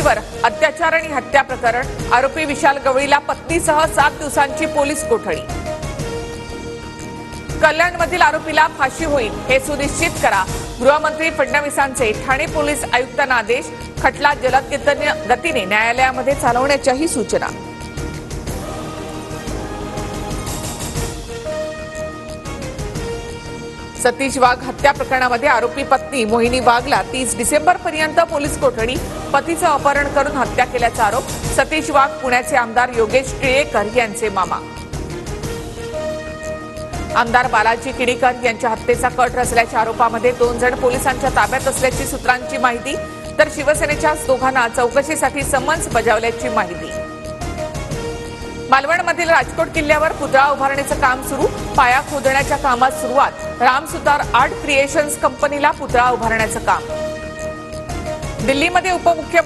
पतीवर अत्याचार आणि हत्या प्रकरण, आरोपी विशाल गवळीला पत्नीसह 7 दिवसांची पोलीस कोठडी. कल्याणमधील आरोपीला फाशी होईल हे सुनिश्चित करा, गृहमंत्री फडणवीसांचे ठाणे पोलीस आयुक्तांना आदेश. खटला जलद गतीने न्यायालयामध्ये चालवण्याच्याही सूचना. सतीश वाघ हत्या प्रकरणामध्ये आरोपी पत्नी मोहिनी वाघला 30 डिसेंबरपर्यंत पोलीस कोठडी. पतीचं अपहरण करून हत्या केल्याचा आरोप. सतीश वाघ पुण्याचे आमदार योगेश टिळेकर यांचे मामा. आमदार बालाजी किणीकर यांच्या हत्येचा कट रचल्याच्या आरोपामध्ये 2 जण पोलिसांच्या ताब्यात असल्याची सूत्रांची माहिती, तर शिवसेनेच्या दोघांना चौकशीसाठी समन्स बजावल्याची माहिती. मालवणमधील राजकोट किल्ल्यावर पुतळा उभारण्याचं काम सुरू. पाया खोदण्याच्या कामात सुरुवात. राम सुतार आर्ट क्रिएशन्स कंपनीला पुतळा उभारण्याचं काम. दिल्लीमध्ये उपमुख्यमंत्री